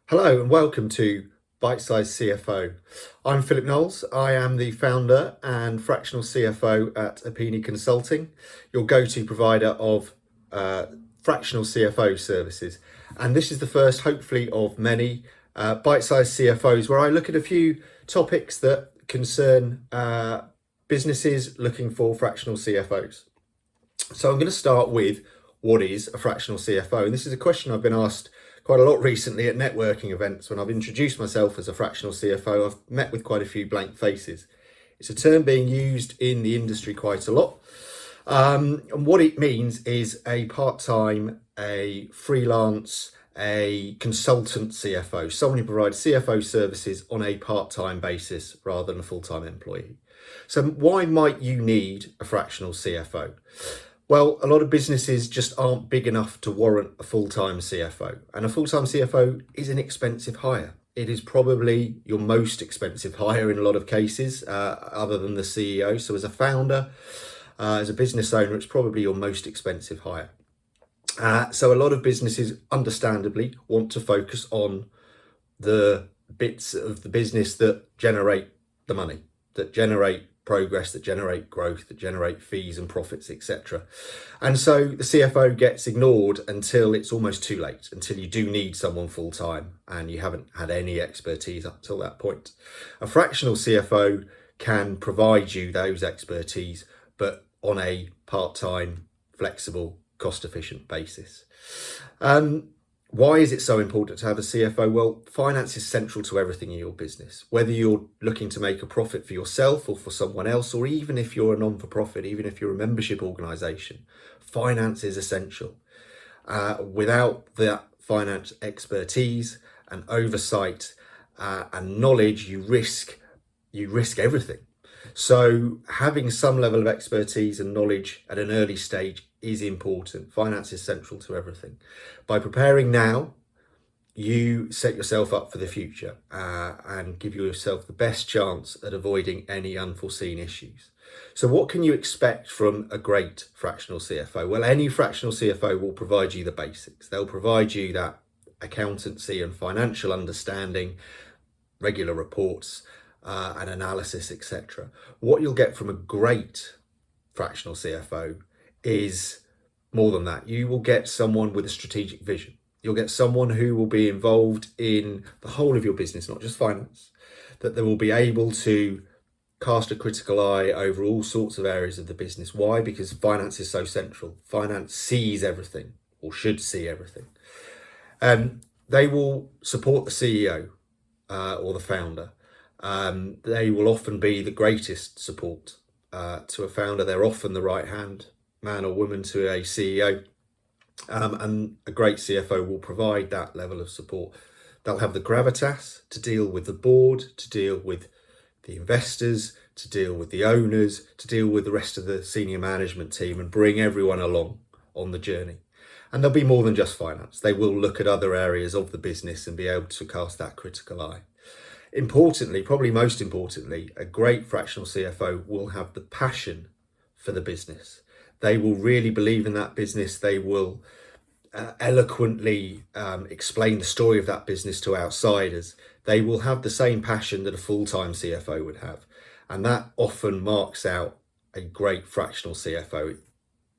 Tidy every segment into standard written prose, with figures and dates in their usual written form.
Hello and welcome to Bitesize CFO. I'm Philip Knowles. I am the founder and fractional CFO at Apini Consulting, your go-to provider of fractional CFO services. And this is the first, hopefully, of many Bitesize CFOs where I look at a few topics that concern businesses looking for fractional CFOs. So I'm going to start with what is a fractional CFO? And this is a question I've been asked quite a lot recently at networking events. When I've introduced myself as a fractional CFO, I've met with quite a few blank faces. It's a term being used in the industry quite a lot. And what it means is a part-time, a freelance, a consultant CFO, someone who provides CFO services on a part-time basis rather than a full-time employee. So why might you need a fractional CFO? Well, a lot of businesses just aren't big enough to warrant a full-time CFO, and a full-time CFO is an expensive hire. It is probably your most expensive hire in a lot of cases, other than the CEO. So as a founder, as a business owner, it's probably your most expensive hire. So a lot of businesses, understandably, want to focus on the bits of the business that generate the money, that generate progress, that generate growth, that generate fees and profits, etc. And so the CFO gets ignored until it's almost too late, until you do need someone full time and you haven't had any expertise up till that point. A fractional CFO can provide you those expertise, but on a part-time, flexible, cost-efficient basis. Why is it so important to have a CFO? Well, finance is central to everything in your business. Whether you're looking to make a profit for yourself or for someone else, or even if you're a non-for-profit, even if you're a membership organisation, finance is essential. Without that finance expertise and oversight and knowledge, you risk everything. So having some level of expertise and knowledge at an early stage is important. Finance is central to everything. By preparing now, you set yourself up for the future and give yourself the best chance at avoiding any unforeseen issues. So what can you expect from a great fractional CFO? Well, any fractional CFO will provide you the basics. They'll provide you that accountancy and financial understanding, regular reports, and analysis, etc. What you'll get from a great fractional CFO is more than that. You will get someone with a strategic vision. You'll get someone who will be involved in the whole of your business, not just finance, that they will be able to cast a critical eye over all sorts of areas of the business. Why? Because finance is so central. Finance sees everything, or should see everything. They will support the CEO or the founder. They will often be the greatest support to a founder. They're often the right hand man or woman to a CEO, and a great CFO will provide that level of support. They'll have the gravitas to deal with the board, to deal with the investors, to deal with the owners, to deal with the rest of the senior management team and bring everyone along on the journey. And they'll be more than just finance. They will look at other areas of the business and be able to cast that critical eye. Importantly, probably most importantly, a great fractional CFO will have the passion for the business. They will really believe in that business. They will eloquently explain the story of that business to outsiders. They will have the same passion that a full-time CFO would have. And that often marks out a great fractional CFO.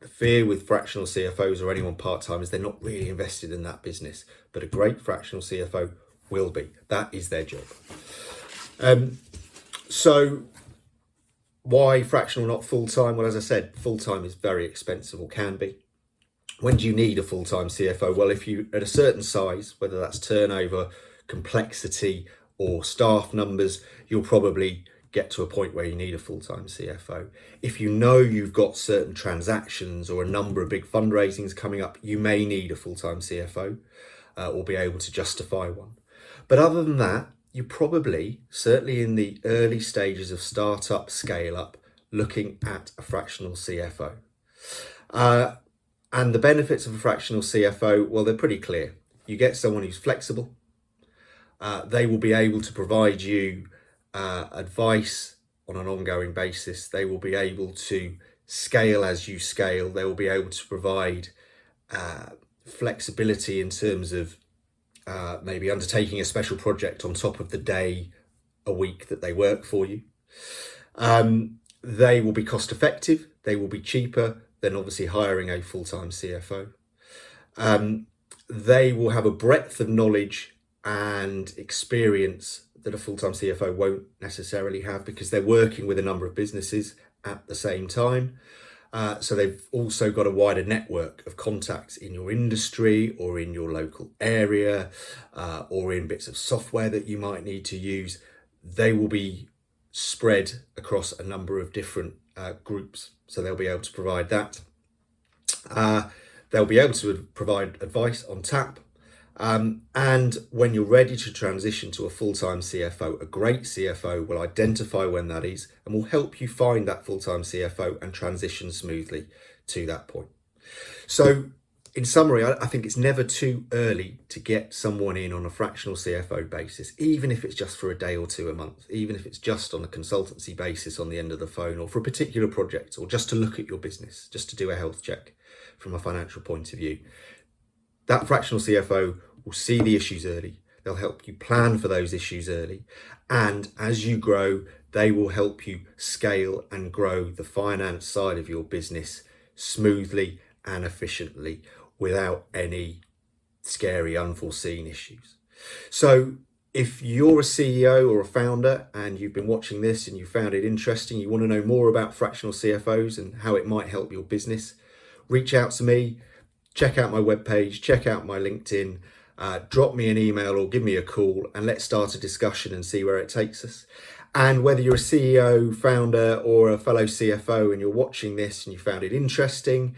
The fear with fractional CFOs or anyone part-time is they're not really invested in that business. But a great fractional CFO will be. That is their job. So why fractional, not full-time? Well, as I said, full-time is very expensive, or can be. When do you need a full-time CFO? Well, if you're at a certain size, whether that's turnover, complexity, or staff numbers, you'll probably get to a point where you need a full-time CFO. If you know you've got certain transactions or a number of big fundraisings coming up, you may need a full-time CFO or be able to justify one. But other than that, you're probably, certainly in the early stages of startup, scale up, looking at a fractional CFO. And the benefits of a fractional CFO, well, they're pretty clear. You get someone who's flexible. They will be able to provide you advice on an ongoing basis. They will be able to scale as you scale. They will be able to provide flexibility in terms of maybe undertaking a special project on top of the day a week that they work for you. They will be cost effective, they will be cheaper than obviously hiring a full-time CFO. They will have a breadth of knowledge and experience that a full-time CFO won't necessarily have, because they're working with a number of businesses at the same time. So they've also got a wider network of contacts in your industry or in your local area, or in bits of software that you might need to use. They will be spread across a number of different groups, so they'll be able to provide that. They'll be able to provide advice on tap. And when you're ready to transition to a full-time CFO, a great CFO will identify when that is and will help you find that full-time CFO and transition smoothly to that point. So in summary, I think it's never too early to get someone in on a fractional CFO basis, even if it's just for a day or two a month, even if it's just on a consultancy basis on the end of the phone, or for a particular project, or just to look at your business, just to do a health check from a financial point of view. That fractional CFO will see the issues early. They'll help you plan for those issues early. And as you grow, they will help you scale and grow the finance side of your business smoothly and efficiently without any scary unforeseen issues. So if you're a CEO or a founder and you've been watching this and you found it interesting, you want to know more about fractional CFOs and how it might help your business, reach out to me, check out my webpage, check out my LinkedIn, drop me an email or give me a call, and let's start a discussion and see where it takes us. And whether you're a CEO, founder, or a fellow CFO and you're watching this and you found it interesting,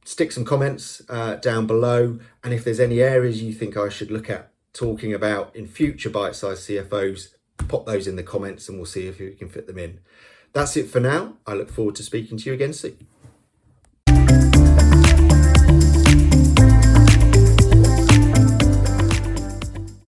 stick some comments down below. And if there's any areas you think I should look at talking about in future bite-sized CFOs, pop those in the comments and we'll see if we can fit them in. That's it for now. I look forward to speaking to you again soon.